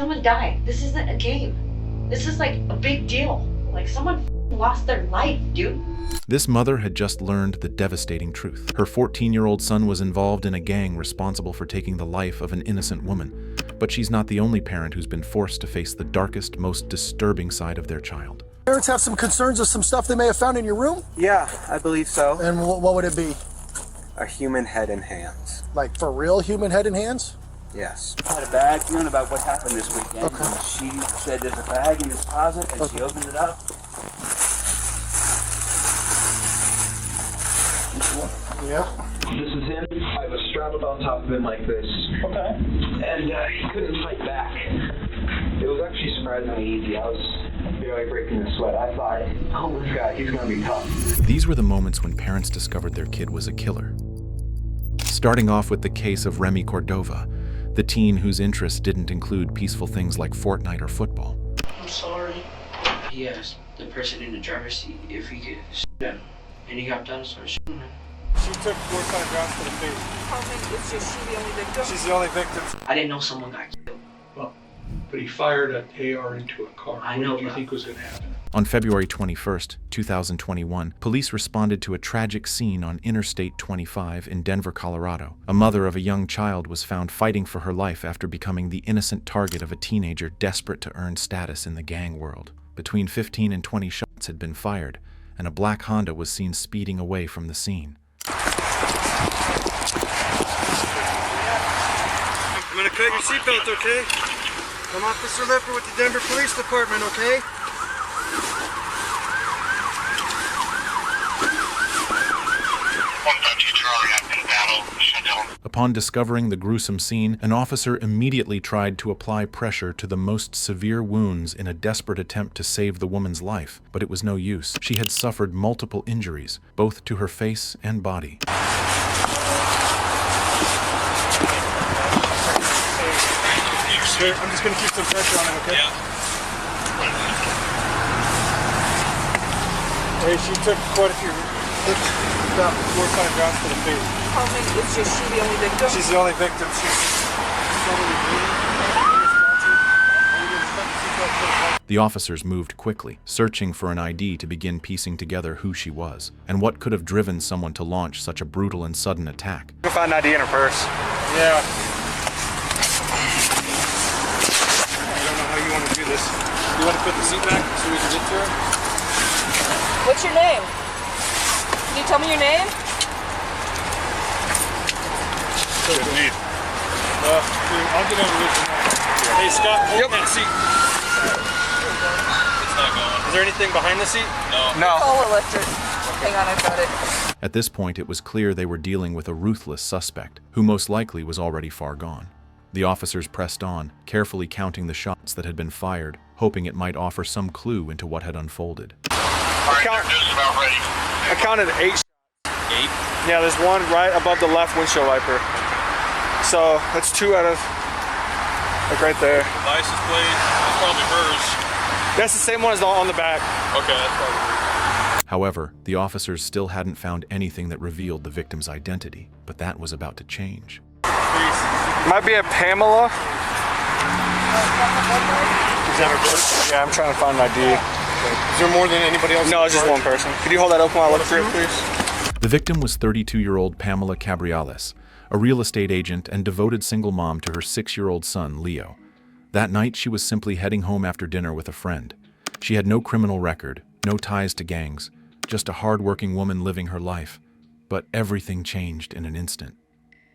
Someone died. This isn't a game. This is like a big deal. Like someone lost their life, dude. This mother had just learned the devastating truth. Her 14-year-old son was involved in a gang responsible for taking the life of an innocent woman. But she's not the only parent who's been forced to face the darkest, most disturbing side of their child. Parents have some concerns of some stuff they may have found in your room? Yeah, I believe so. And what would it be? A human head and hands. Like for real human head and hands? Yes. I had a bag feeling about what happened this weekend. Okay. And she said there's a bag in this closet, and she opened it up. Yeah. This is him. I was strapped on top of him like this. Okay. And he couldn't fight back. It was actually surprisingly easy. I was barely breaking a sweat. I thought, oh, this guy, he's going to be tough. These were the moments when parents discovered their kid was a killer. Starting off with the case of Remy Cordova, the teen whose interests didn't include peaceful things like Fortnite or football. I'm sorry. He asked the person in the driver's seat if he could shoot him, and he got done and started shooting him. She took 4 kind of rounds to the face. How many? Is just she the only victim? She's the only victim. I didn't know someone got killed. Well, but he fired an AR into a car. I know, What do you bro. think was going to happen? On February 21st, 2021, police responded to a tragic scene on Interstate 25 in Denver, Colorado. A mother of a young child was found fighting for her life after becoming the innocent target of a teenager desperate to earn status in the gang world. Between 15 and 20 shots had been fired, and a black Honda was seen speeding away from the scene. I'm going to cut your seatbelt, okay? I'm Officer Lepper with the Denver Police Department, okay? Upon discovering the gruesome scene, an officer immediately tried to apply pressure to the most severe wounds in a desperate attempt to save the woman's life, but it was no use. She had suffered multiple injuries, both to her face and body. I'm just going to keep some pressure on him, okay? Yeah. Hey, she took quite a few, about 4 kind of rounds to the face. How many? Is just she the only victim? She's the only victim. She's probably bleeding. The officers moved quickly, searching for an ID to begin piecing together who she was, and what could have driven someone to launch such a brutal and sudden attack. You can find an ID in her purse. Yeah. I don't know how you want to do this. You want to put the seat back so we can get to her? What's your name? Can you tell me your name? Good lead. I'll get over with you. Hey, Scott, hold that seat. It's not going. Is there anything behind the seat? No. Call electric. Hang on, I've got it. At this point, it was clear they were dealing with a ruthless suspect, who most likely was already far gone. The officers pressed on, carefully counting the shots that had been fired, hoping it might offer some clue into what had unfolded. I counted 8 shots. 8? Yeah, there's one right above the left windshield wiper. So that's 2 out of, like right there. The license plate, that's probably hers. That's the same one as on the back. Okay, that's probably hers. However, the officers still hadn't found anything that revealed the victim's identity, but that was about to change. Might be a Pamela. Is that her birth? Yeah, I'm trying to find an ID. Is there more than anybody else? No, it's just one person. Could you hold that open while I look through it, please? The victim was 32-year-old Pamela Cabriales, a real estate agent and devoted single mom to her 6-year-old son, Leo. That night, she was simply heading home after dinner with a friend. She had no criminal record, no ties to gangs, just a hard-working woman living her life. But everything changed in an instant.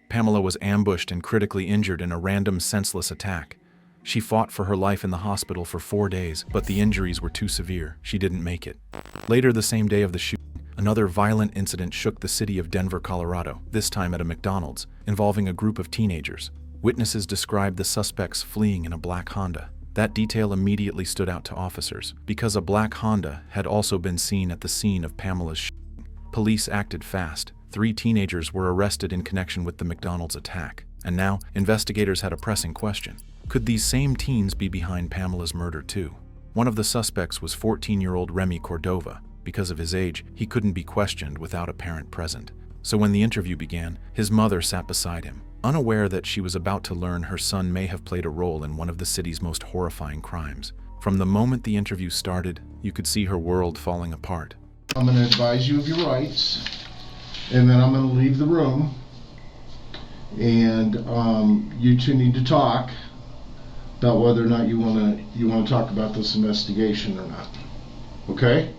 Pamela was ambushed and critically injured in a random, senseless attack. She fought for her life in the hospital for 4 days, but the injuries were too severe. She didn't make it. Later the same day of the shooting, another violent incident shook the city of Denver, Colorado, this time at a McDonald's, involving a group of teenagers. Witnesses described the suspects fleeing in a black Honda. That detail immediately stood out to officers, because a black Honda had also been seen at the scene of Pamela's shooting. Police acted fast. 3 teenagers were arrested in connection with the McDonald's attack. And now, investigators had a pressing question. Could these same teens be behind Pamela's murder too? One of the suspects was 14-year-old Remy Cordova. Because of his age, he couldn't be questioned without a parent present. So when the interview began, his mother sat beside him, unaware that she was about to learn her son may have played a role in one of the city's most horrifying crimes. From the moment the interview started, you could see her world falling apart. I'm going to advise you of your rights, and then I'm going to leave the room, and you two need to talk about whether or not you want to talk about this investigation or not. Okay?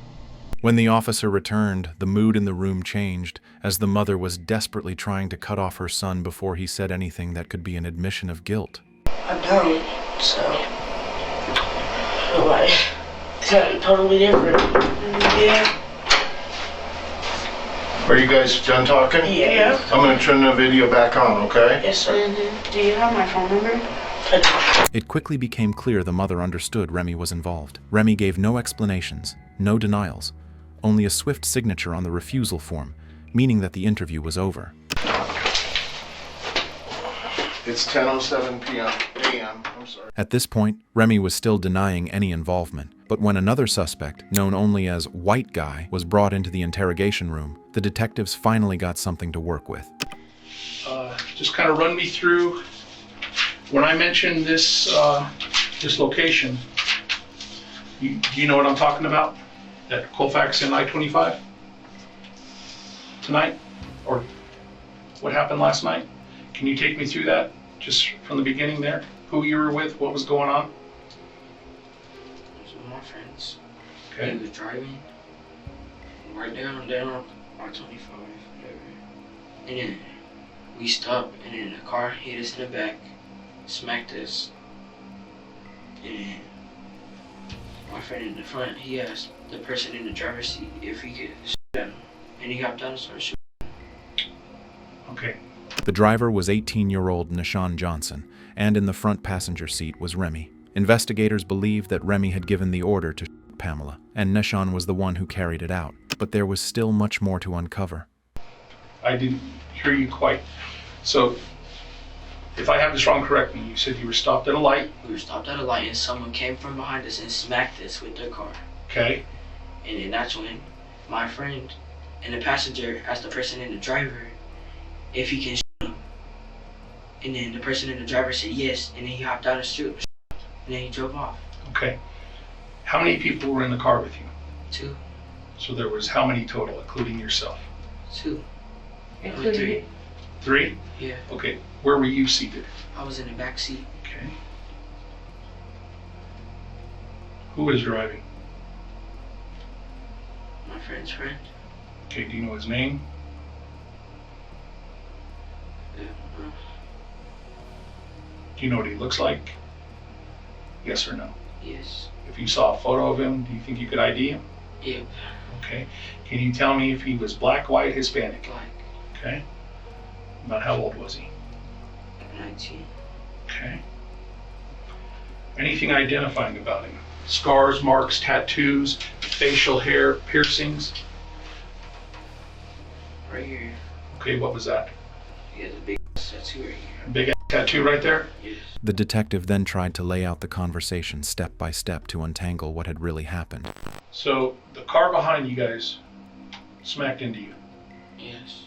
When the officer returned, the mood in the room changed, as the mother was desperately trying to cut off her son before he said anything that could be an admission of guilt. I'm done, so... Like, it's totally different. Yeah. Are you guys done talking? Yeah. I'm going to turn the video back on, okay? Yes, sir. Do you have my phone number? It quickly became clear the mother understood Remy was involved. Remy gave no explanations, no denials, only a swift signature on the refusal form, meaning that the interview was over. It's 10:07 a.m. I'm sorry. At this point, Remy was still denying any involvement, but when another suspect, known only as White Guy, was brought into the interrogation room, the detectives finally got something to work with. Just kind of run me through, when I mentioned this location, do you know what I'm talking about? That Colfax and I-25? Tonight? Or what happened last night? Can you take me through that, just from the beginning there? Who you were with, what was going on? It was with my friends. Okay. He was driving right down I-25, whatever. And then we stopped, and then the car hit us in the back, smacked us. And then my friend in the front, he asked the person in the driver's seat if he could shoot him. And he got down and started shooting. Okay. The driver was 18-year-old Nishan Johnson, and in the front passenger seat was Remy. Investigators believed that Remy had given the order to shoot Pamela, and Nishan was the one who carried it out. But there was still much more to uncover. I didn't hear you quite. So, if I have this wrong, correct me. You said you were stopped at a light. We were stopped at a light, and someone came from behind us and smacked us with their car. Okay. And then that's when my friend and the passenger asked the person in the driver if he can shoot him. And then the person in the driver said yes, and then he hopped out and shoot, and then he drove off. Okay. How many people were in the car with you? 2. So there was how many total, including yourself? 2. Including 3. 3? Yeah. Okay. Where were you seated? I was in the back seat. Okay. Who was driving? My friend's friend. Okay, do you know his name? Yeah. Do you know what he looks like? Yes or no? Yes. If you saw a photo of him, do you think you could ID him? Yep. Okay. Can you tell me if he was black, white, Hispanic? Black. Okay. About how old was he? 19. Okay. Anything identifying about him? Scars, marks, tattoos, facial hair, piercings? Right here. Okay, what was that? He has a big tattoo right here. A big tattoo right there? Yes. The detective then tried to lay out the conversation step by step to untangle what had really happened. So, the car behind you guys smacked into you. Yes.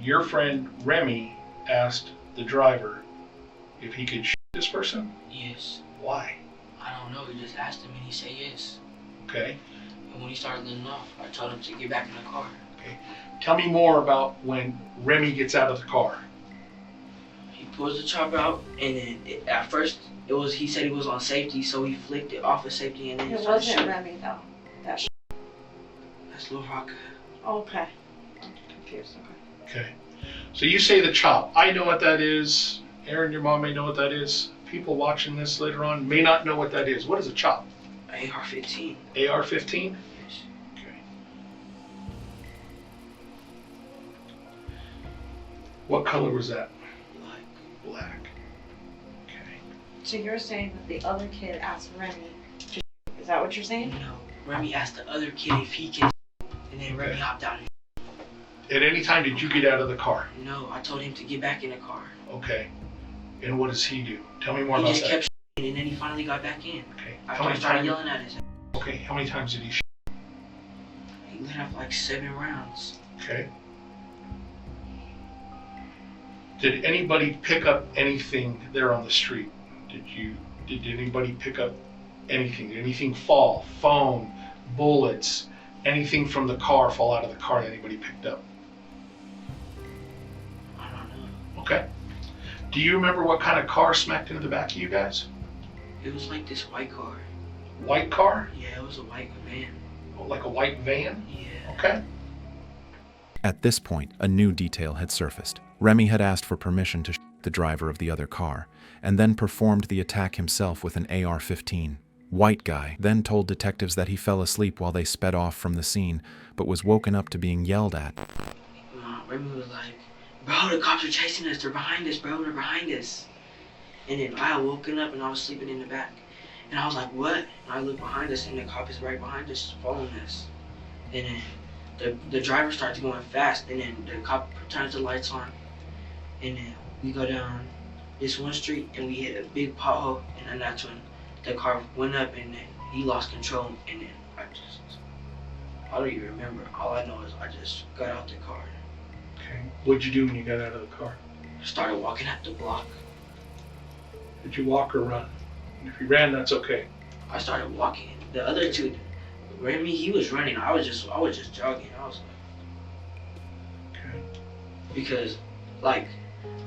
Your friend Remy asked the driver if he could shoot this person? Yes. Why? I don't know. He just asked him and he said yes. Okay. And when he started letting off, I told him to get back in the car. Okay. Tell me more about when Remy gets out of the car. He pulls the chop out, and then at first he said he was on safety, so he flicked it off of safety, and then It started wasn't shooting. Remy though. That's Lil Rocka. Okay. I'm confused. Okay. Okay. So you say the chop. I know what that is. Aaron, your mom may know what that is. People watching this later on may not know what that is. What is a chop? AR-15. AR-15? Yes. Okay. What color was that? Black. Black. Okay. So you're saying that the other kid asked Remy to shoot. Is that what you're saying? No. Remy asked the other kid if he can, and then Remy hopped out. At any time did you get out of the car? No, I told him to get back in the car. Okay. And what does he do? Tell me more He about just that. kept shooting, and then he finally got back in. Okay. After I started yelling at his ass. Okay. How many times did he shoot? He let off like 7 rounds. Okay. Did anybody pick up anything there on the street? Did anybody pick up anything? Did anything fall? Phone, bullets, anything from the car fall out of the car that anybody picked up? I don't know. Okay. Do you remember what kind of car smacked into the back of you guys? It was like this white car. White car? Yeah, it was a white van. Oh, like a white van? Yeah. Okay. At this point, a new detail had surfaced. Remy had asked for permission to shoot the driver of the other car, and then performed the attack himself with an AR-15. White Guy then told detectives that he fell asleep while they sped off from the scene, but was woken up to being yelled at. Remy was like, bro, the cops are chasing us. They're behind us, bro. They're behind us. And then I had woken up and I was sleeping in the back. And I was like, what? And I looked behind us and the cop is right behind us, following us. And then the driver starts going fast, and then the cop turns the lights on. And then we go down this one street and we hit a big pothole, and then that's when the car went up and then he lost control, and then I don't even remember. All I know is I just got out the car. Okay. What'd you do when you got out of the car? I started walking up the block. Did you walk or run? If you ran, that's okay. I started walking. The other two, Remy, he was running. I was just jogging. I was like, okay. Because, like,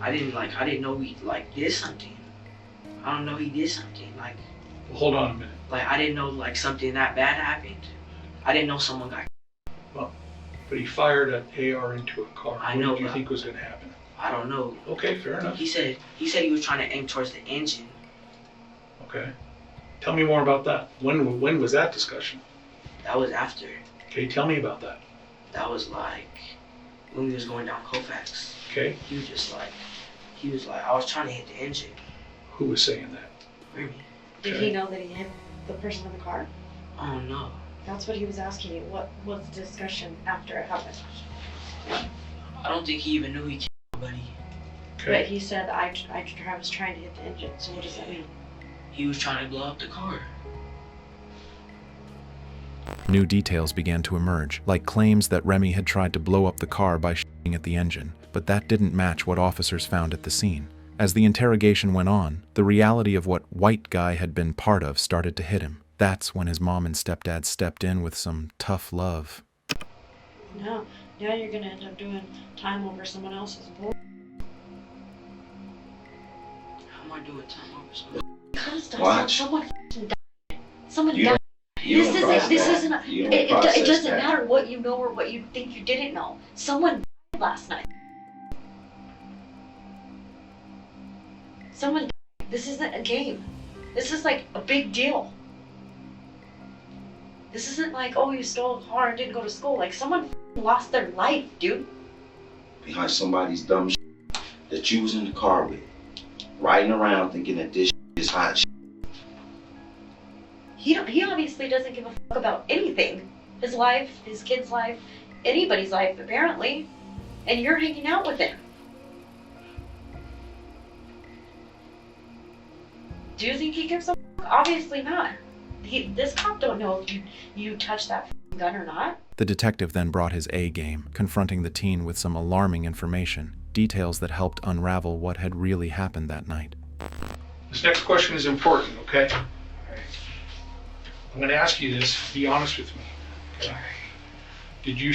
I didn't know he did something. I don't know he did something. Like, well, hold on a minute. Like, I didn't know something that bad happened. I didn't know someone got. Well, but he fired an AR into a car. I know. What did you think was going to happen? I don't know. Okay, fair enough. He said he was trying to aim towards the engine. Okay. Tell me more about that. When was that discussion? That was after. Okay, tell me about that. That was like when we was going down Colfax. Okay. He was like, I was trying to hit the engine. Who was saying that? Remy. Did he know that he hit the person in the car? Oh no. That's what he was asking you. What was the discussion after it happened? I don't think he even knew he killed anybody. Okay. But he said I was trying to hit the engine. So what does that mean? He was trying to blow up the car. New details began to emerge, like claims that Remy had tried to blow up the car by shooting at the engine, but that didn't match what officers found at the scene. As the interrogation went on, the reality of what White Guy had been part of started to hit him. That's when his mom and stepdad stepped in with some tough love. No, now you're gonna end up doing time over someone else's bull. How am I doing time over someone? Because Watch. someone died. Someone You died. don't This isn't. It doesn't that. matter what you know or what you think you didn't know. Someone died last night. Someone died. This isn't a game. This is like a big deal. This isn't like, oh, you stole a car and didn't go to school. Like, someone lost their life, dude. Behind somebody's dumb shit that you was in the car with, riding around thinking that this shit is hot shit. He obviously doesn't give a fuck about anything. His life, his kid's life, anybody's life, apparently. And you're hanging out with him. Do you think he gives a fuck? Obviously not. This cop don't know if you touched that gun or not. The detective then brought his A game, confronting the teen with some alarming information, details that helped unravel what had really happened that night. This next question is important, okay? I'm going to ask you this. Be honest with me. Okay? Did you?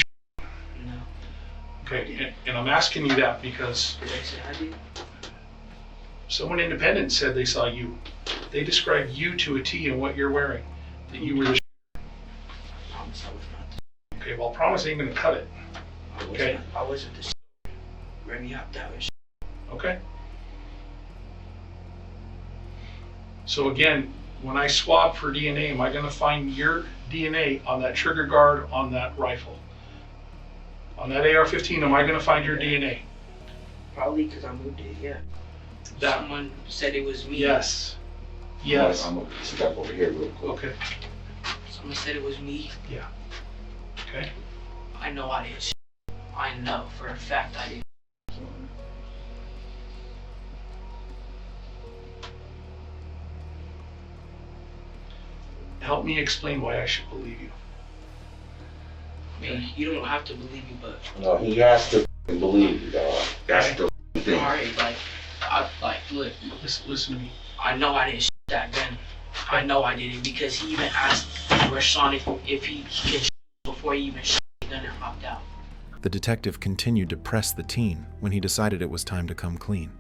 No. Okay, and I'm asking you that because Did I say I did? someone independent said they saw you. They described you to a T and what you're wearing. That you were the. I promise I was not. Okay, well, promise ain't gonna cut it. Okay. I wasn't the. Remy hopped out and. Okay. So again, when I swab for DNA, am I gonna find your DNA on that trigger guard on that rifle? On that AR-15, am I gonna find your DNA? Probably because I moved it. Yeah. Someone said it was me. Yes. Yes. I'm gonna step over here real quick. Okay. Someone said it was me. Yeah. Okay. I know I did. I know for a fact I did. Help me explain why I should believe you. I mean, you don't have to believe me, but No, he has to believe you, dog. That's the Alright, look, Listen to me. I know I didn't shoot that gun. I know I didn't because he even asked Rashawn if he can shoot before he even shot the gun and hopped out. The detective continued to press the teen when he decided it was time to come clean.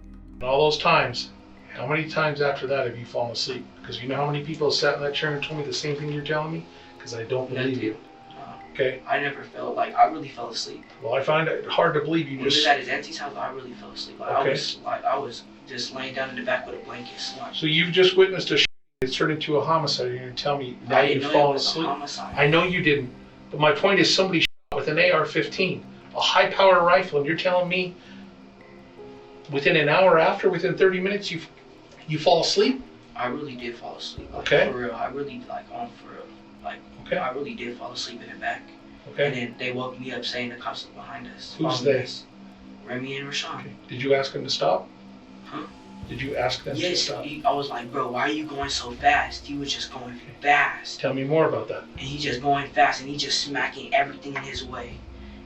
All those times, how many times after that have you fallen asleep? Because you know how many people have sat in that chair and told me the same thing you're telling me? Because I don't believe you. Okay? I never felt like I really fell asleep. Well, I find it hard to believe you When we just... was at his auntie's house, I really fell asleep. I was just laying down in the back with a blanket. So you've just witnessed a it's turned into a homicide, and you're going to tell me now you've fallen asleep? I know you didn't. But my point is somebody shot with an AR-15, a high-power rifle, and you're telling me within an hour after, within 30 minutes, you fall asleep? I really did fall asleep. Okay. For real. I really, okay. I really did fall asleep in the back. Okay. And then they woke me up saying the cops were behind us. Who's they? Remy and Rashawn. Okay. Did you ask them to stop? Huh? Did you ask them to stop? Yes. I was like, bro, why are you going so fast? He was just going fast. Tell me more about that. And he just going fast, and he just smacking everything in his way.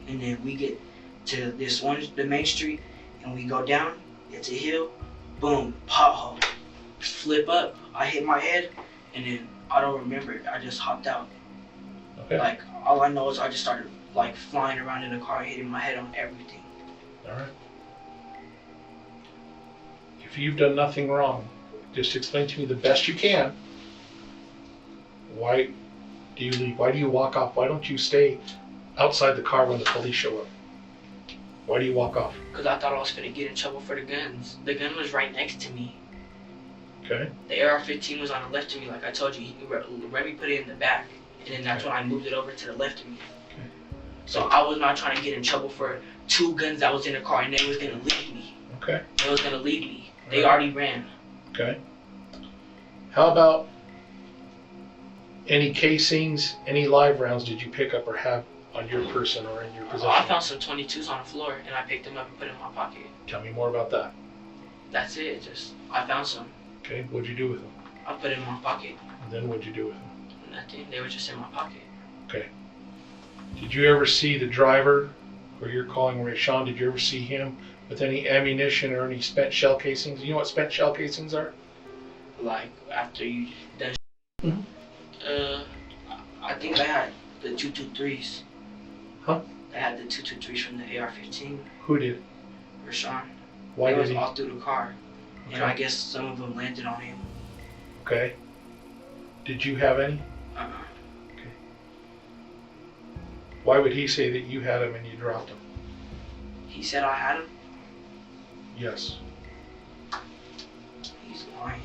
And then we get to the main street, and we go down. It's a hill. Boom, pothole. Flip up. I hit my head, and then I don't remember it. I just hopped out. Okay. Like, all I know is I just started, like, flying around in the car, hitting my head on everything. All right. If you've done nothing wrong, just explain to me the best you can. Why do you leave? Why do you walk off? Why don't you stay outside the car when the police show up? Why do you walk off? Because I thought I was going to get in trouble for the guns. The gun was right next to me. Okay. The AR-15 was on the left of me, like I told you. Remy put it in the back, and then that's when I moved it over to the left of me. Okay. So I was not trying to get in trouble for two guns that was in the car, and they was going to leave me. Okay. They was going to leave me. They already ran. Okay. How about any casings, any live rounds did you pick up or have on your person or in your possession? I found some 22s on the floor, and I picked them up and put them in my pocket. Tell me more about that. That's it. I found some. Okay. What'd you do with them? I put it in my pocket. And then what'd you do with them? Nothing. They were just in my pocket. Okay. Did you ever see the driver, or you're calling Rashawn, did you ever see him with any ammunition or any spent shell casings? You know what spent shell casings are? Like, after you done Mm-hmm. I think I had the 223s. Huh? I had the 223s from the AR-15. Who did? Rashawn. Why it did was he? all through the car. Okay. And I guess some of them landed on him. Okay. Did you have any? Uh-uh. Okay. Why would he say that you had them and you dropped them? He said I had them? Yes. He's lying.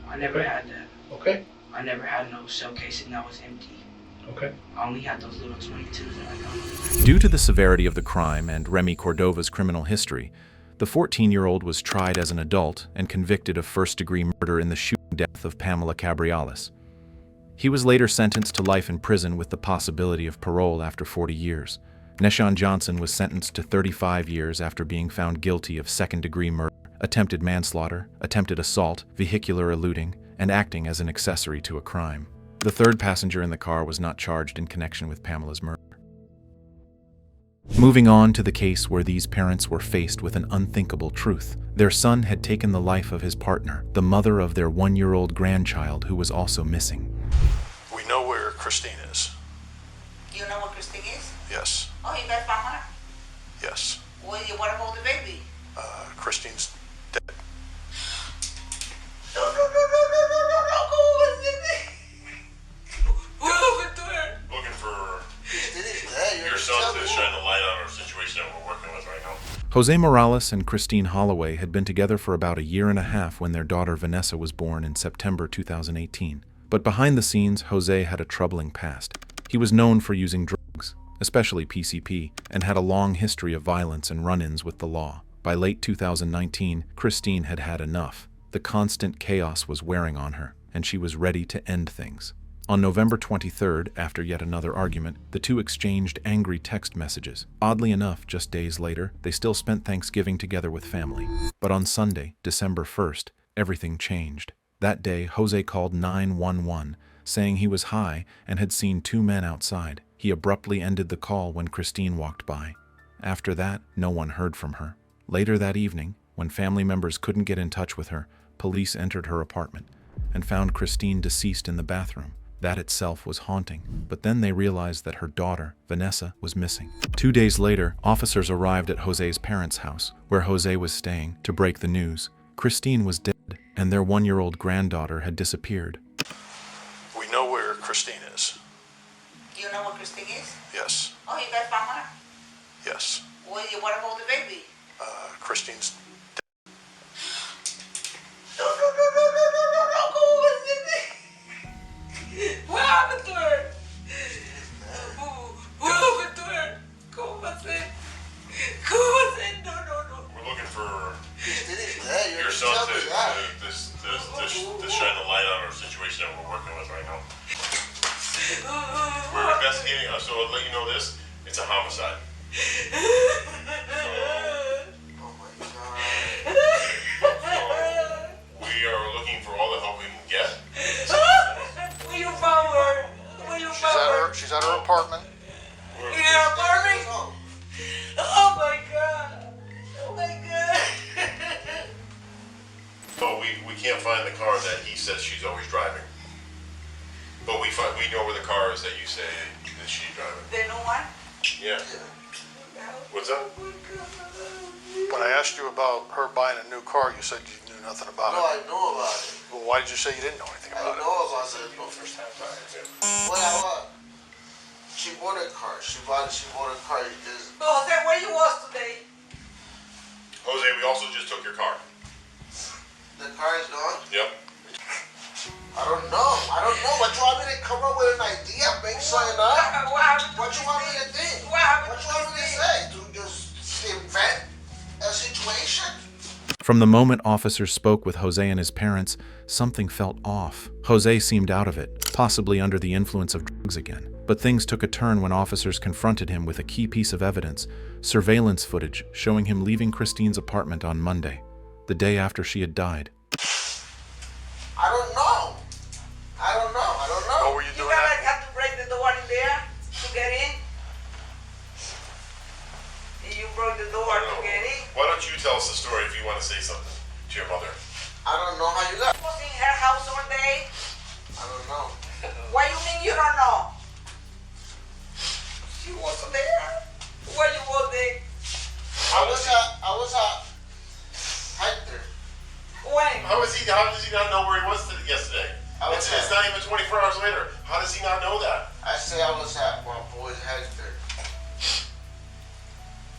I never had that. Okay. I never had no shell casing that was empty. Okay. I only had those little 22s that I got. Due to the severity of the crime and Remy Cordova's criminal history, the 14-year-old was tried as an adult and convicted of first-degree murder in the shooting death of Pamela Cabriales. He was later sentenced to life in prison with the possibility of parole after 40 years. Neshawn Johnson was sentenced to 35 years after being found guilty of second-degree murder, attempted manslaughter, attempted assault, vehicular eluding, and acting as an accessory to a crime. The third passenger in the car was not charged in connection with Pamela's murder. Moving on to the case where these parents were faced with an unthinkable truth. Their son had taken the life of his partner, the mother of their 1-year-old grandchild who was also missing. We know where Christine is. You know where Christine is? Yes. Oh, you guys found her? Yes. Well, you want to hold the baby? Christine's dead. No, go over there. What happened to her? Looking for Christine is dead. your son to shine the light on our situation that we're working with right now. Jose Morales and Christine Holloway had been together for about a year and a half when their daughter Vanessa was born in September 2018. But behind the scenes, Jose had a troubling past. He was known for using drugs, especially PCP, and had a long history of violence and run-ins with the law. By late 2019, Christine had had enough. The constant chaos was wearing on her, and she was ready to end things. On November 23rd, after yet another argument, the two exchanged angry text messages. Oddly enough, just days later, they still spent Thanksgiving together with family. But on Sunday, December 1st, everything changed. That day, Jose called 911, saying he was high and had seen 2 men outside. He abruptly ended the call when Christine walked by. After that, no one heard from her. Later that evening, When family members couldn't get in touch with her, police entered her apartment and found Christine deceased in the bathroom. That itself was haunting, but then they realized that her daughter, Vanessa, was missing. 2 days later, officers arrived at Jose's parents' house, where Jose was staying, to break the news. Christine was dead, and their 1-year-old granddaughter had disappeared. We know where Christine is. You know what Christine is? Yes. Oh, you guys found her? Yes. Well, what about the baby? Christine's No, go with it. What happened to her? What happened to her? ¿Cómo va a ser? ¿Cómo va a ser? No. We're looking for Christine is dead. your son to shine the light on our situation that we're working with right now. We're investigating, so I'll let you know this. It's a homicide. We are looking for all the help we can get. Where you found her? Where you found her? She's at her apartment. In her apartment? Oh my god. Oh my god. So we can't find the car that he says she's always driving. But we know where the car is that you say that she's driving. They know what? Yeah. What's up? When I asked you about her buying a new car, you said you knew nothing about it. No, I know about it. Well, why did you say you didn't know anything I about know about it. No, first time what? She bought a car. She bought a car. Jose, where you was today? Jose, we also just took your car. The car is gone? Yep. I don't know. What you want me to come up with an idea, make something up? What you want me to think? What you want me to say? To just invent a situation? From the moment officers spoke with Jose and his parents, something felt off. Jose seemed out of it, possibly under the influence of drugs again. But things took a turn when officers confronted him with a key piece of evidence, surveillance footage showing him leaving Christine's apartment on Monday, the day after she had died. I don't know. What were you doing? You guys have to break the door in there to get in. You broke the door to get in. Why don't you tell us the story if you want to say something to your mother? I don't know how you got. Was in her house all day. I don't know. What you mean you don't know? She wasn't there. Where you was there? I was at Hector. When? How does he not know where he was yesterday? It's not even 24 hours later. How does he not know that? I say I was at my boy's Hector.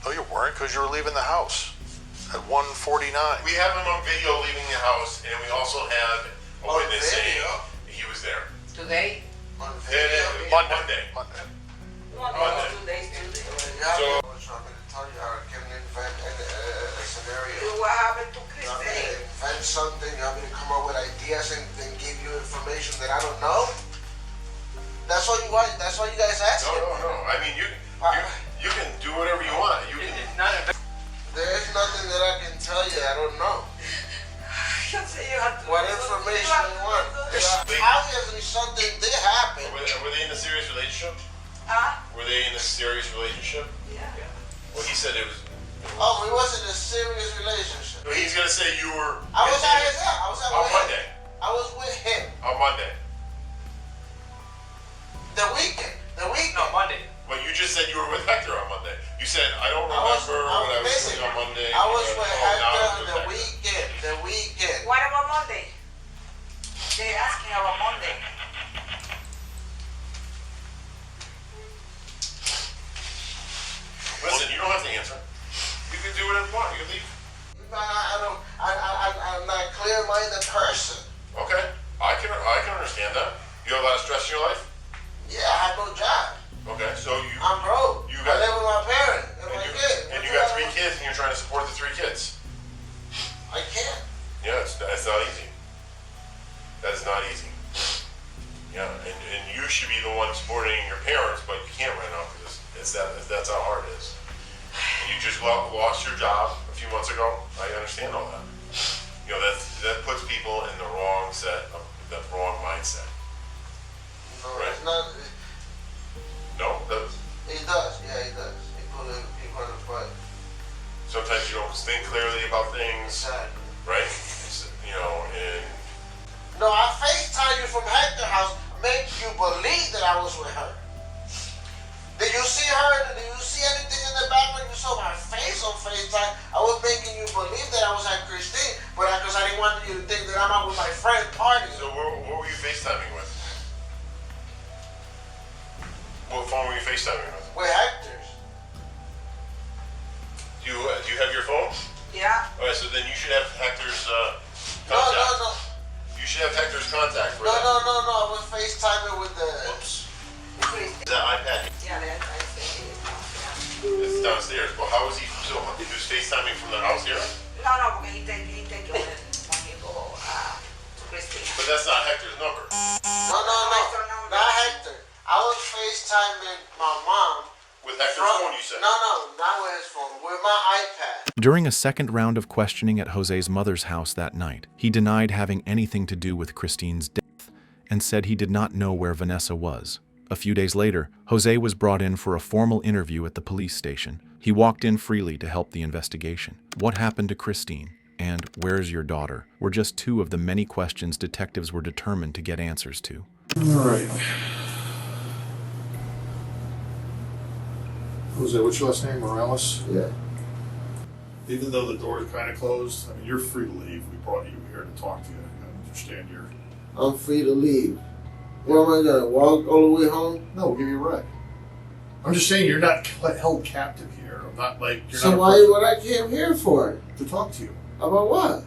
No, you weren't, because you were leaving the house at 1:49. We have him on video leaving the house, and we also have a witness saying he was there. Today? On Monday. Monday. 2 days. So, I was trying to tell you how I can invent a scenario. What happened to You want me to Christine? invent something? You want me to come up with ideas and give you information that I don't know? That's what you want. That's what you guys ask me. No. I mean, you can do whatever you want. You can. There's nothing that I can tell you. I don't know. What information you want? Obviously, something did happen. Were they in a serious relationship? Were they in a serious relationship? Yeah. Well, he said it was. Oh, we wasn't in a serious relationship. He's gonna say you were. I was at his house. On Monday. I was with him. On Monday. The weekend. No, Monday. But you just said you were with Hector on Monday. You said I don't remember when I was with you on Monday. I was with Hector The weekend. What about Monday? They're asking about Monday. Listen, you don't have to answer. You can do whatever you want. You can leave. I'm not a clear-minded person. Okay, I can understand that. You have a lot of stress in your life. Yeah, I have no job. Okay, so I'm broke. I live with my parents and my kids. And you got 3 kids, and you're trying to support the 3 kids. I can't. Yeah, it's not easy. That is not easy. Yeah, and you should be the one supporting your parents, but you can't right now because that's how hard it is. And you just lost your job a few months ago. I understand all that. You know, that puts people in the wrong mindset. No, right? it's not. No, He does. Yeah, he does. He put people in the fight. sometimes you don't think clearly about things, right? You know, and No, I FaceTime you from Hector's house, make you believe that I was with her. Did you see her? Did you see anything in the background? You saw my face on FaceTime. I was making you believe that I was at Christine, but because I didn't want you to think that I'm out with my friend partying. so what were you FaceTiming with? What phone were you FaceTiming with? With Hector's. Do you have your phone? Yeah. All right, so then you should have Hector's No. contact. You should have Hector's contact for No. that. I was FaceTiming with the. Whoops. Is that iPad? Yeah, that's It's downstairs. Well, how was he? So he was FaceTiming from the house here? No, porque he take it when you go to Christina. But that's not Hector's number. No. Not Hector. I was FaceTiming my mom. With Hector's phone, you said? No, not with his phone. With my iPad. During a second round of questioning at Jose's mother's house that night, he denied having anything to do with Christine's death and said he did not know where Vanessa was. A few days later, Jose was brought in for a formal interview at the police station. He walked in freely to help the investigation. What happened to Christine? And where's your daughter? Were just two of the many questions detectives were determined to get answers to. All right. Jose, what's your last name? Morales? Yeah. Even though the door is kind of closed, I mean, you're free to leave. We brought you here to talk to you. I understand you're... I'm free to leave. Where am I gonna walk all the way home? No, we'll give you a ride. I'm just saying you're not held captive here. I'm not like... You're So not why what I came here for? to talk to you. About what?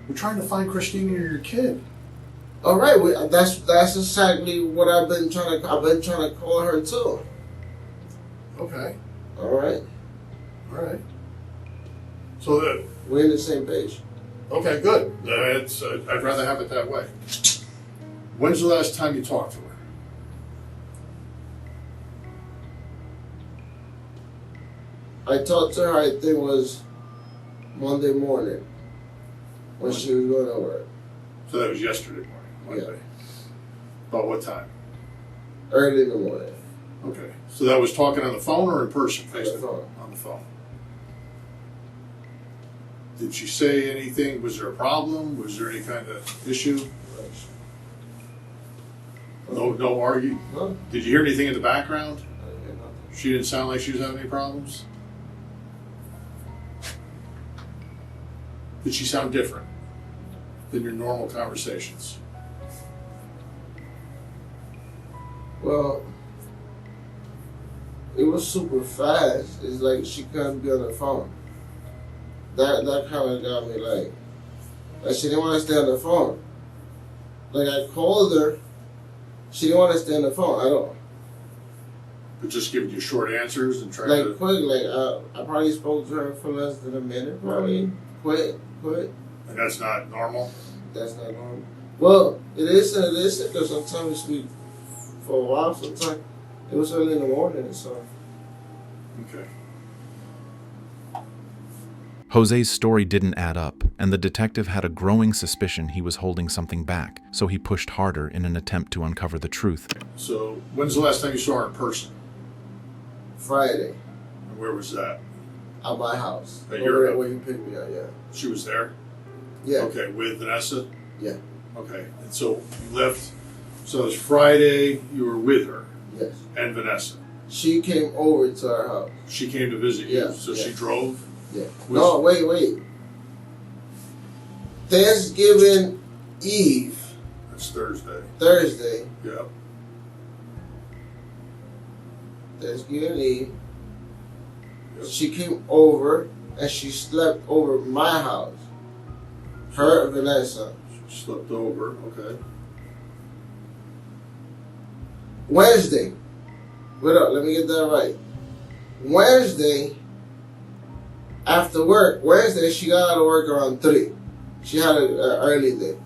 We're trying to find Christine and your kid. All right, that's exactly what I've been trying to call her too. Okay. All right. All right. So we're in the same page. Okay, good. I'd rather have it that way. When's the last time you talked to her? I talked to her, I think it was Monday morning when she was going to work. So that was yesterday morning, Monday. About what time? Early in the morning. Okay. So that was talking on the phone or in person? On the phone. On the phone. Did she say anything? Was there a problem? Was there any kind of issue? No argue? No. Did you hear anything in the background? I didn't hear nothing. She didn't sound like she was having any problems? Did she sound different than your normal conversations? Well, it was super fast. It's like she couldn't be on the phone. That kind of got me like she didn't want to stay on the phone. Like I called her, she didn't want to stay on the phone at all. But just giving you short answers and trying like quick, I probably spoke to her for less than a minute, probably. Quick. And that's not normal? That's not normal. Well, it is and it isn't, because sometimes we, for a while, sometimes it was early in the morning, so. Okay. Jose's story didn't add up, and the detective had a growing suspicion he was holding something back, so he pushed harder in an attempt to uncover the truth. So, when's the last time you saw her in person? Friday. And where was that? At my house. At your house? Where you picked me up, yeah. She was there? Yeah. Okay, with Vanessa? Yeah. Okay, and so you left, so it was Friday, you were with her? Yes. And Vanessa? She came over to our house. She came to visit you? Yeah. So she drove? Yeah. No, wait. Thanksgiving Eve. That's Thursday. Thursday. Yeah. Thanksgiving Eve. Yep. She came over and she slept over my house. Her and Vanessa. She slept over, okay. Wednesday. Wait up, let me get that right. Wednesday, after work, Wednesday she got out of work around 3. She had an early day.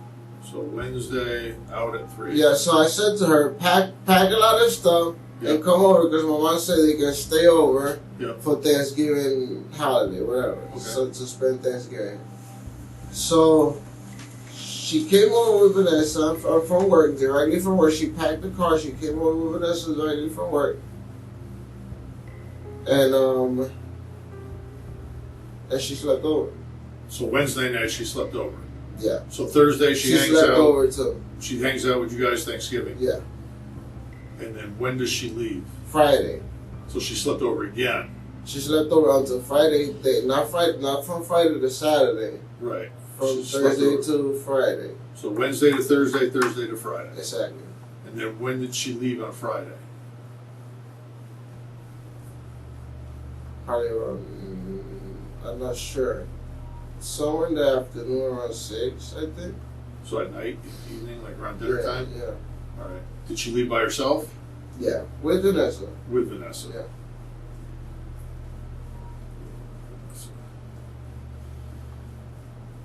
So Wednesday, out at 3. Yeah, so I said to her, pack a lot of stuff and come over, because my mom said they can stay over for Thanksgiving holiday, whatever. Okay. So to spend Thanksgiving. So she came over with Vanessa from work, directly from work. She packed the car. She came over with Vanessa directly from work. And and she slept over. So Wednesday night she slept over. Yeah. So Thursday she hangs slept out. over too. She hangs out with you guys Thanksgiving. Yeah. And then when does she leave? Friday. So she slept over again. She slept over until Friday. Not from Friday to Saturday. Right. From She slept Thursday over. to Friday. So Wednesday to Thursday, Thursday to Friday. Exactly. And then when did she leave on Friday? Probably around, I'm not sure. Somewhere in the afternoon, around 6, I think. So at night, evening, like around dinner time? Yeah. All right. Did she leave by herself? Yeah, with Vanessa. With Vanessa. Yeah.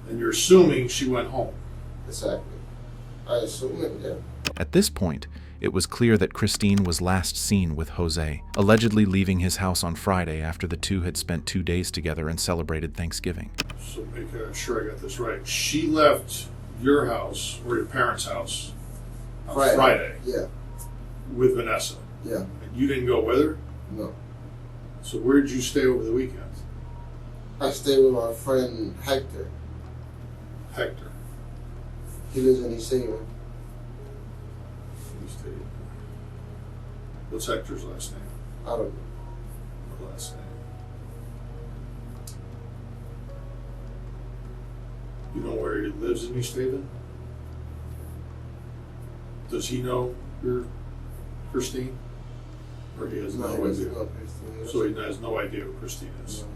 And you're assuming she went home. Exactly. I assume it, yeah. At this point, it was clear that Christine was last seen with Jose, allegedly leaving his house on Friday after the two had spent 2 days together and celebrated Thanksgiving. So make sure I got this right. She left your house or your parents' house on Friday. Yeah. With Vanessa. Yeah. And you didn't go with her? No. So where did you stay over the weekend? I stayed with my friend Hector. Hector. He lives in East Haven. East Haven. What's Hector's last name? I don't know. What last name? You know where he lives in East Haven? Does he know your Christine? Or he has no idea? He know Christine. So he has no idea who Christine is? No.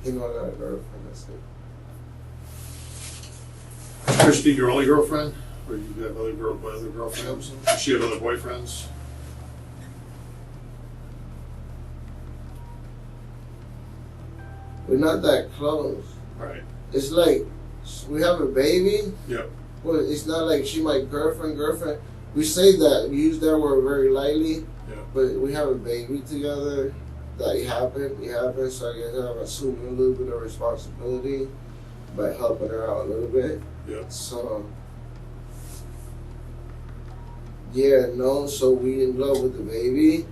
He knows I got a girlfriend, that's it. Christine, your only girlfriend? Or you have other girlfriends? Does she have other boyfriends? We're not that close. Right. It's like, we have a baby. Yeah. Well, it's not like she my girlfriend. We say that, we use that word very lightly. Yeah. But we have a baby together. That it happened. So I guess I'm assuming a little bit of responsibility by helping her out a little bit. Yeah. So, yeah, no. So we in love with the baby.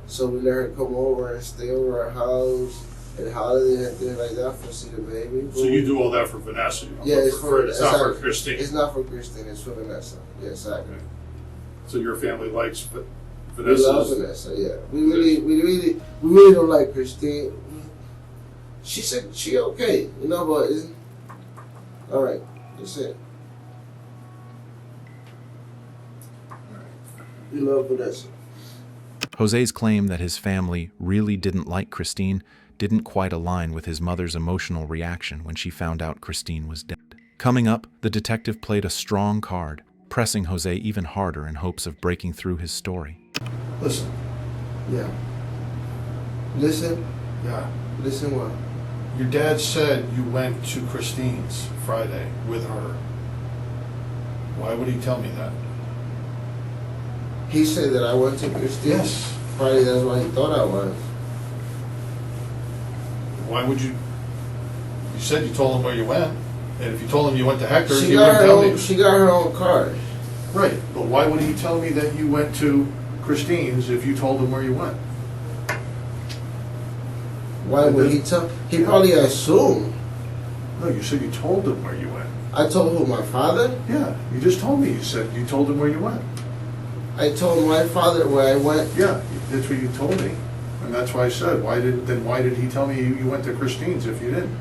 So we let her come over and stay over our house and holiday and things like that for see the baby. So you do all that for Vanessa? Yeah, it's it's not for Christine. It's not for Christine. It's for Vanessa. Yeah, exactly. Okay. So your family likes Vanessa? We love Vanessa. Yeah, we really don't like Christine. She said she okay, you know, but it's, all right. That's it. We love Vanessa. Jose's claim that his family really didn't like Christine didn't quite align with his mother's emotional reaction when she found out Christine was dead. Coming up, the detective played a strong card, pressing Jose even harder in hopes of breaking through his story. Listen. Yeah. Listen? Yeah. Listen what? Your dad said you went to Christine's Friday with her. Why would he tell me that? He said that I went to Christine's? Yes. Friday, that's why he thought I was. Why would you? You said you told him where you went. And if you told him you went to Hector, She he got wouldn't her tell own. me. She got her own car. Right. But why would he tell me that you went to Christine's if you told him where you went? Why would he tell? He probably assumed. No, you said you told him where you went. I told who, my father? Yeah, you just told me. You said you told him where you went. I told my father where I went. Yeah, that's what you told me, and that's why I said, why did he tell me you went to Christine's if you didn't?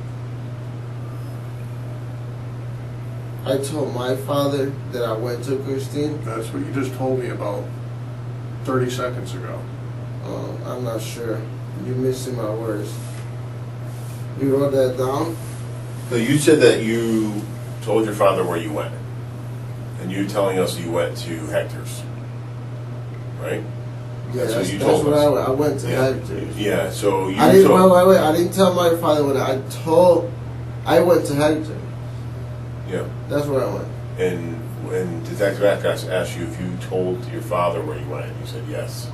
I told my father that I went to Christine. That's what you just told me about 30 seconds ago. I'm not sure. You're missing my words. You wrote that down? So you said that you told your father where you went, and you're telling us you went to Hector's, right? Yeah, that's what you that's told what us. I went to Hector's. Yeah, so you I didn't, told... wait. I didn't tell my father when I went to Hector. Yeah. That's where I went. And when Detective Atkins asked you if you told your father where you went, you said yes.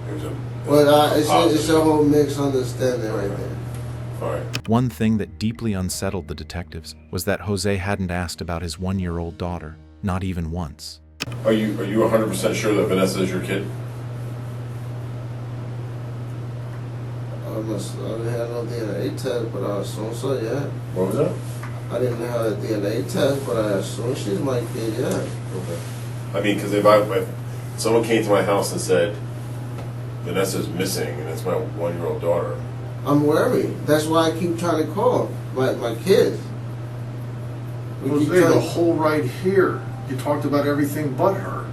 There's a... Well, it's a whole mixed understanding right there. All right. One thing that deeply unsettled the detectives was that Jose hadn't asked about his 1-year-old daughter, not even once. Are you 100% sure that Vanessa is your kid? I'm didn't have no DNA test, but I assume so, yeah. What was that? I didn't have a DNA test, but I assume she's my kid, yeah. Okay. I mean, because if someone came to my house and said, Vanessa's missing, and it's my 1-year-old daughter. I'm worried. That's why I keep trying to call my kids. Jose, the whole ride here, you talked about everything but her.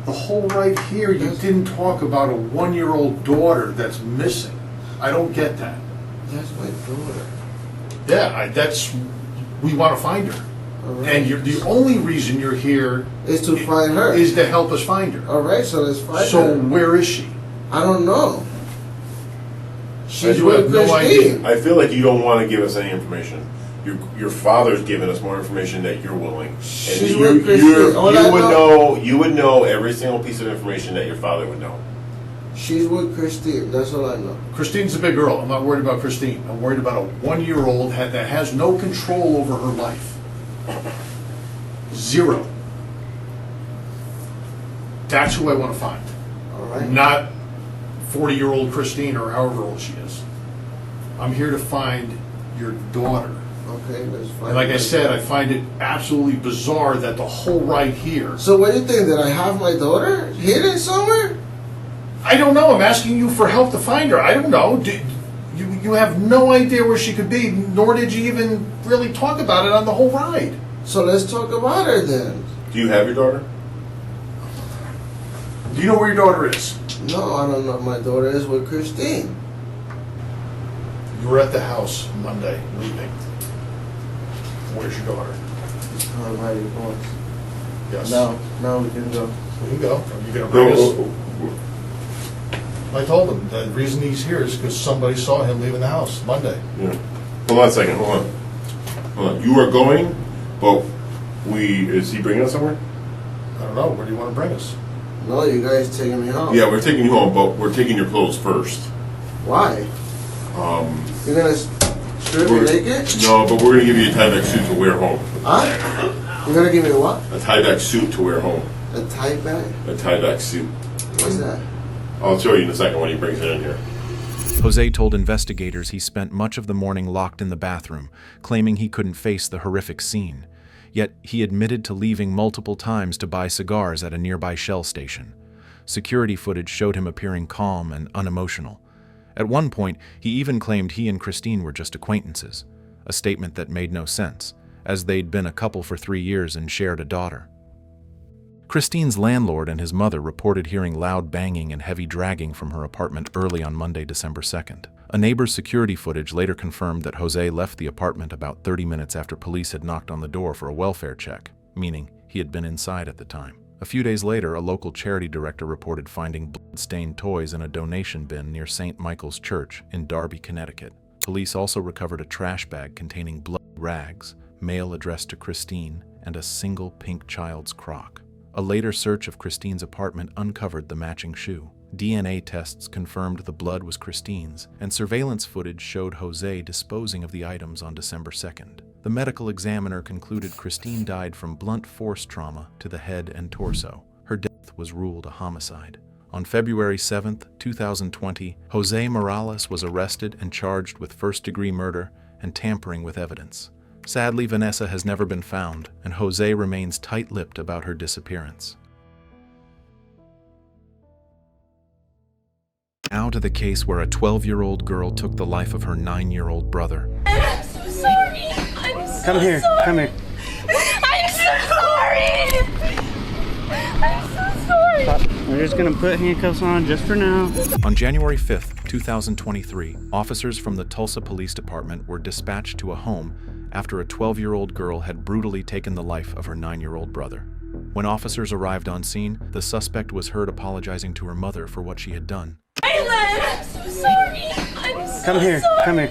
The whole ride here, you didn't talk about a 1-year-old daughter that's missing. I don't get that. That's my daughter. Yeah, we want to find her. Right. And the only reason you're here is to find her. Is to help us find her. All right, so let's find her. So where is she? I don't know. She's with Christine. I feel like you don't want to give us any information. Your father's given us more information that you're willing. And She's with Christine. You would know every single piece of information that your father would know. She's with Christine. That's all I know. Christine's a big girl. I'm not worried about Christine. I'm worried about a 1-year-old that has no control over her life. 0. That's who I want to find. All right. Not 40-year-old Christine or however old she is. I'm here to find your daughter. Okay, let's find And like I said, I find it absolutely bizarre that the whole ride here. So what do you think? That I have my daughter hidden somewhere? I don't know. I'm asking you for help to find her. I don't know. You have no idea where she could be, nor did you even really talk about it on the whole ride. So let's talk about her then. Do you have your daughter? Do you know where your daughter is? No, I don't know. My daughter is with Christine. You were at the house Monday, leaving. Where's your daughter? All right, boss. Yes. Now we can go. We can go. Are you going to bring us? I told him the reason he's here is because somebody saw him leaving the house Monday. Yeah. Hold on a second. Hold on. You are going, but is he bringing us somewhere? I don't know. Where do you want to bring us? No, you guys taking me home. Yeah, we're taking you home, but we're taking your clothes first. Why? You're gonna strip me naked? No, but we're gonna give you a tie-back suit to wear home. Huh? You're gonna give me a what? A tie-back suit to wear home. A tie-back? A tie-back suit. What's that? I'll show you in a second when he brings it in here. Jose told investigators he spent much of the morning locked in the bathroom, claiming he couldn't face the horrific scene. Yet he admitted to leaving multiple times to buy cigars at a nearby Shell station. Security footage showed him appearing calm and unemotional. At one point, he even claimed he and Christine were just acquaintances, a statement that made no sense, as they'd been a couple for 3 years and shared a daughter. Christine's landlord and his mother reported hearing loud banging and heavy dragging from her apartment early on Monday, December 2nd. A neighbor's security footage later confirmed that Jose left the apartment about 30 minutes after police had knocked on the door for a welfare check, meaning he had been inside at the time. A few days later, a local charity director reported finding blood-stained toys in a donation bin near St. Michael's Church in Darby, Connecticut. Police also recovered a trash bag containing blood rags, mail addressed to Christine, and a single pink child's crock. A later search of Christine's apartment uncovered the matching shoe. DNA tests confirmed the blood was Christine's, and surveillance footage showed Jose disposing of the items on December 2nd. The medical examiner concluded Christine died from blunt force trauma to the head and torso. Her death was ruled a homicide. On February 7, 2020, Jose Morales was arrested and charged with first-degree murder and tampering with evidence. Sadly, Vanessa has never been found, and Jose remains tight-lipped about her disappearance. Now to the case where a 12-year-old girl took the life of her 9-year-old brother. I'm so sorry. I'm so Come here. sorry. Come here. I'm so sorry. I'm so sorry. We're just gonna put handcuffs on just for now. On January 5th, 2023, officers from the Tulsa Police Department were dispatched to a home after a 12-year-old girl had brutally taken the life of her 9-year-old brother. When officers arrived on scene, the suspect was heard apologizing to her mother for what she had done. I'm so sorry. I'm so Come here. sorry. Come here.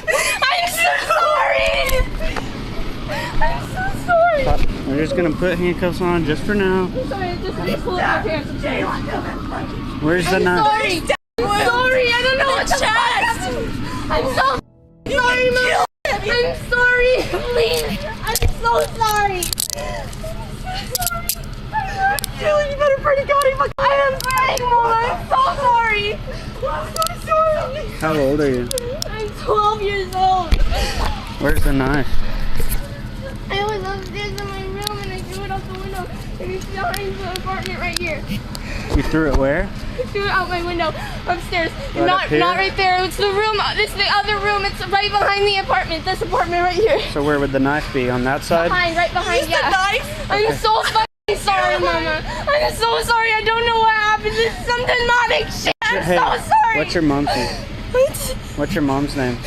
I'm so sorry. I'm so sorry. We're just gonna put handcuffs on just for now. I'm sorry. Just let me pull up my pants. I'm sorry. Where's the I'm knife? sorry. I'm sorry. I don't know what the chest. I'm so sorry, Mom. I'm sorry. Please. I'm so sorry. You better pray to God. I am sorry, Mom. I'm so sorry. I'm so sorry. How old are you? I'm 12 years old. Where's the knife? I was upstairs in my room and I threw it out the window and it's behind the apartment right here. You threw it where? I threw it out my window upstairs. Right not up here? right there. It's the room. It's the other room. It's right behind the apartment. This apartment right here. So where would the knife be? On that side? Right behind. Yeah. The knife? I'm Okay. so fucking sorry, Mama. I'm so sorry. I don't know what happened. This is some demonic shit. I'm Hey, so sorry. what's your mom's name? What? What's your mom's name?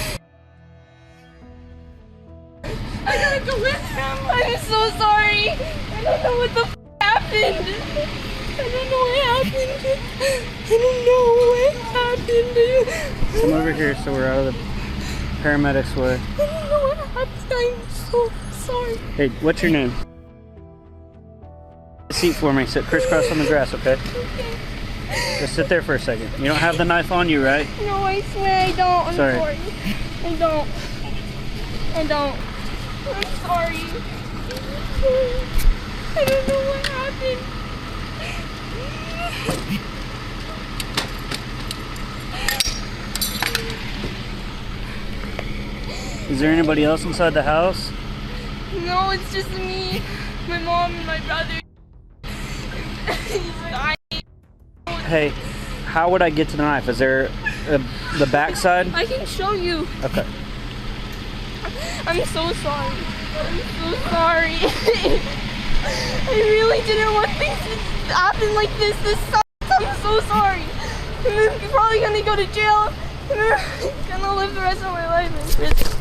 I gotta go with him. I'm so sorry. I don't know what the happened. I don't know what happened. I don't know what happened. Come over here so we're out of the paramedics' way. I don't know what happened. I'm so sorry. Hey, what's your name? Seat for me. Sit crisscross on the grass, okay? Just sit there for a second. You don't have the knife on you, right? No, I swear I don't. I'm Sorry. sorry. I don't. I'm sorry. I don't know what happened. Is there anybody else inside the house? No, it's just me, my mom, and my brother. Hey, how would I get to the knife? Is there the back side? I can show you. Okay. I'm so sorry. I'm so sorry. I really didn't want things to happen like this. This sucks. I'm so sorry. I'm probably gonna go to jail. I'm gonna live the rest of my life in prison.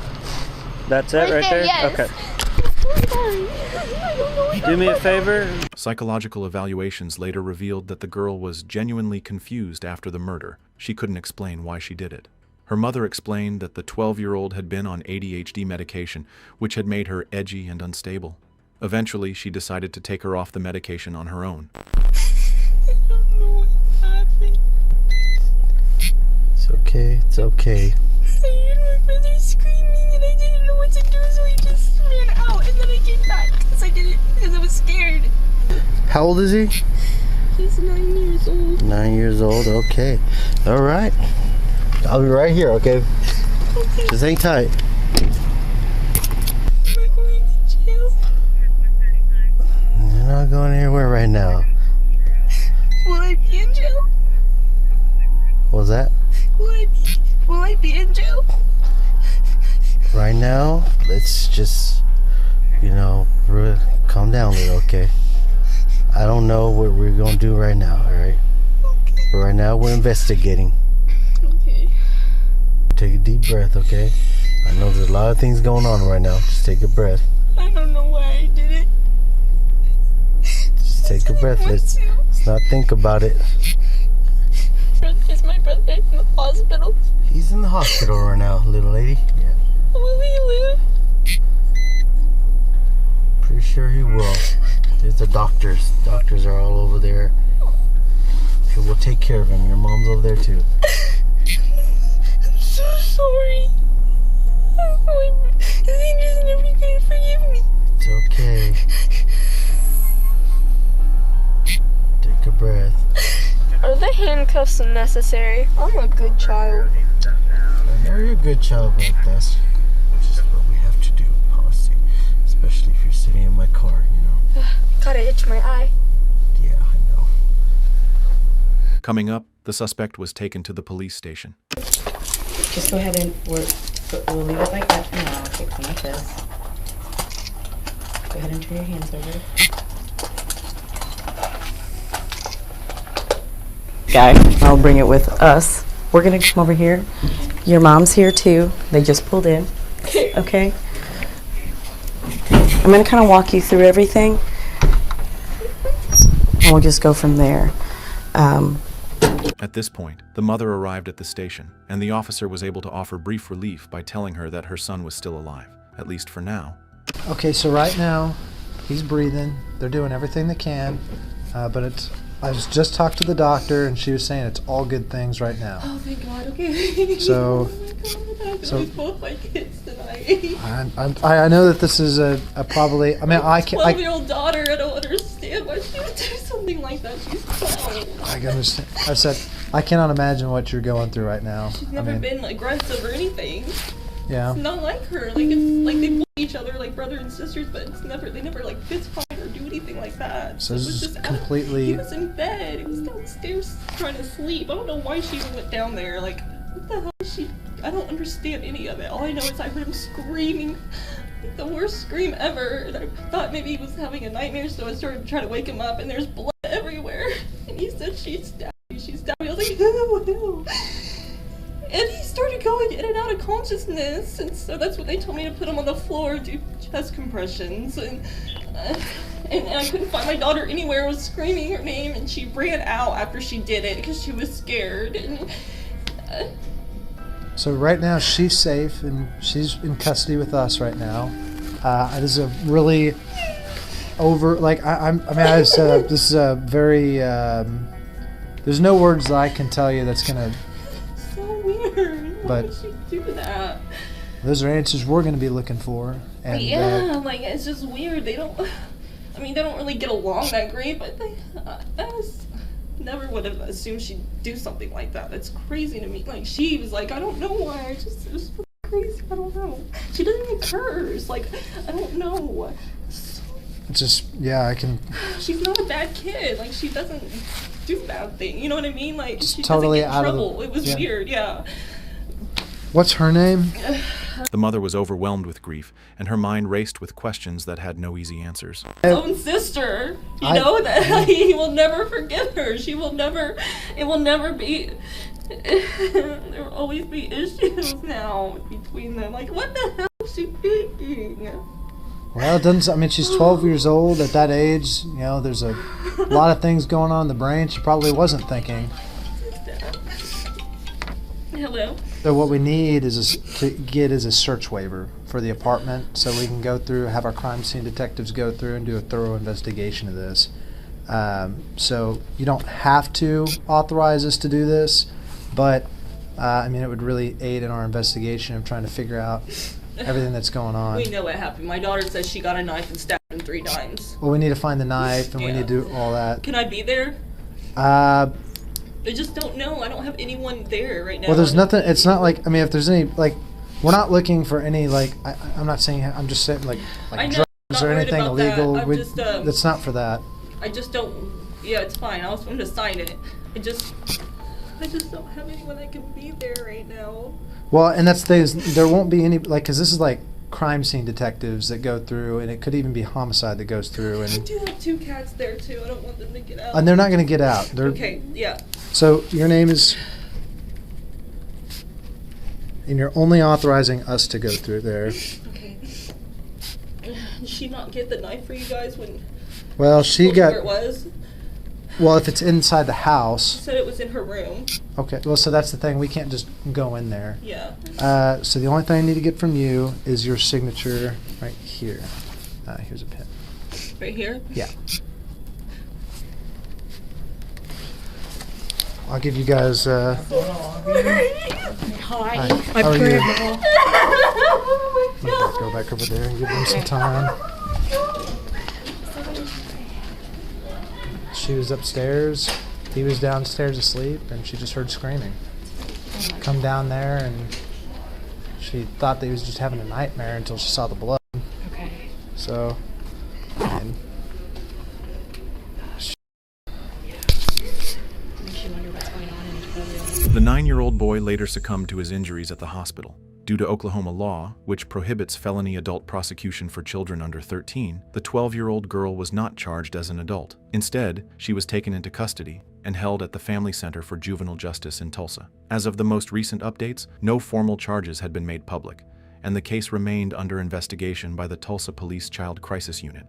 That's it right there? Yes. Okay. I'm sorry. I don't know what Do me a favor. Psychological evaluations later revealed that the girl was genuinely confused after the murder. She couldn't explain why she did it. Her mother explained that the 12-year-old had been on ADHD medication, which had made her edgy and unstable. Eventually, she decided to take her off the medication on her own. I don't know what happened. It's okay, it's okay. I heard my brother screaming and I didn't know what to do, so I just ran out and then I came back because I was scared. How old is he? He's 9 years old. 9 years old, okay. All right. I'll be right here, okay? Just hang tight. Am I going to jail? You're not going anywhere right now. Will I be in jail? What was that? Will I be in jail? Right now, let's just, calm down a little, okay? I don't know what we're going to do right now, all right? Okay. But right now, we're investigating. Okay. Take a deep breath, okay? I know there's a lot of things going on right now. Just take a breath. I don't know why I did it. Just take a breath. Let's not think about it. Is my brother in the hospital? He's in the hospital right now, little lady. Yeah. Will he live? Pretty sure he will. There's the doctors. Doctors are all over there. Okay, we'll take care of him. Your mom's over there too. I'm so sorry. Is he just never gonna forgive me? It's okay. Take a breath. Are the handcuffs necessary? I'm a good child. You're a good child, but that's just what we have to do, policy. Especially if you're sitting in my car, Gotta itch my eye. Yeah, I know. Coming up, the suspect was taken to the police station. Just go ahead and we'll leave it like that for now. I'll take some like this. Go ahead and turn your hands over. Guy, I'll bring it with us. We're gonna come over here. Your mom's here too. They just pulled in. Okay? I'm gonna kind of walk you through everything. And we'll just go from there. At this point, the mother arrived at the station, and the officer was able to offer brief relief by telling her that her son was still alive, at least for now. Okay, so right now, he's breathing. They're doing everything they can, but I just talked to the doctor, and she was saying it's all good things right now. Oh, thank God. Okay. So, both my kids tonight. I know that this is a probably. I mean, I can. 12-year-old daughter. I don't understand why she would do something like that. She's 12. I can understand. I said, I cannot imagine what you're going through right now. She's never been aggressive or anything. Yeah. It's not like her. Like it's like they bully each other like brother and sisters, but they never like fist fight or do anything like that. So it this was is just completely. He was in bed. He was downstairs trying to sleep. I don't know why she even went down there. Like what the hell is she? I don't understand any of it. All I know is I heard him screaming. Like the worst scream ever. And I thought maybe he was having a nightmare, so I started trying to wake him up, and there's blood everywhere. And he said, she stabbed me, she stabbed me. I was like, who? And he started going in and out of consciousness, and so that's what they told me to put him on the floor, do chest compressions, and I couldn't find my daughter anywhere. I was screaming her name, and she ran out after she did it because she was scared. And So right now she's safe and she's in custody with us right now. This is a really this is a very. There's no words that I can tell you that's gonna. So weird. Why But would she do that? those are answers we're gonna be looking for. And Like it's just weird. They don't really get along that great, but never would have assumed she'd do something like that. That's crazy to me. Like she was like, I don't know why. It was crazy. I don't know. She doesn't even curse. Like I don't know. it's just I can. She's not a bad kid. Like she doesn't do bad things. You know what I mean? Like Just she totally doesn't get in out of the- trouble. It was yeah. weird. Yeah. What's her name? The mother was overwhelmed with grief, and her mind raced with questions that had no easy answers. His own sister, you know, that he will never forgive her. She will never, it will never be, there will always be issues now between them. Like, what the hell is she thinking? Well, it doesn't. I mean, she's 12 years old. At that age, there's a lot of things going on in the brain she probably wasn't thinking. Hello? So what we need is a search waiver for the apartment, so we can go through, have our crime scene detectives go through and do a thorough investigation of this. So you don't have to authorize us to do this, but it would really aid in our investigation of trying to figure out everything that's going on. We know what happened. My daughter says she got a knife and stabbed him 3 times. Well, we need to find the knife, and we need to do all that. Can I be there? I just don't know. I don't have anyone there right now. Well, there's nothing. It's not like, if there's any, we're not looking for any, I'm not saying, I'm just saying, I know, drugs or anything illegal. That. That's not for that. I just don't, it's fine. I was going to sign it. I just don't have anyone that can be there right now. Well, and there won't be any, because this is crime scene detectives that go through, and it could even be homicide that goes through. I And do have 2 cats there, too. I don't want them to get out. and they're not going to get out. Okay, yeah. So your name is, and you're only authorizing us to go through there. Okay. Did she not get the knife for you guys when? Well, she told you got. Where it was? Well, if it's inside the house. She said it was in her room. Okay. Well, so that's the thing. We can't just go in there. Yeah. So the only thing I need to get from you is your signature right here. Here's a pen. Right here? Yeah. I'll give you guys. Hi. Hi. My How are you? grandma. Go back over there and give them some time. She was upstairs. He was downstairs asleep, and she just heard screaming. Come down there, and she thought that he was just having a nightmare until she saw the blood. Okay. So, and The 9-year-old boy later succumbed to his injuries at the hospital. Due to Oklahoma law, which prohibits felony adult prosecution for children under 13, the 12-year-old girl was not charged as an adult. Instead, she was taken into custody and held at the Family Center for Juvenile Justice in Tulsa. As of the most recent updates, no formal charges had been made public, and the case remained under investigation by the Tulsa Police Child Crisis Unit.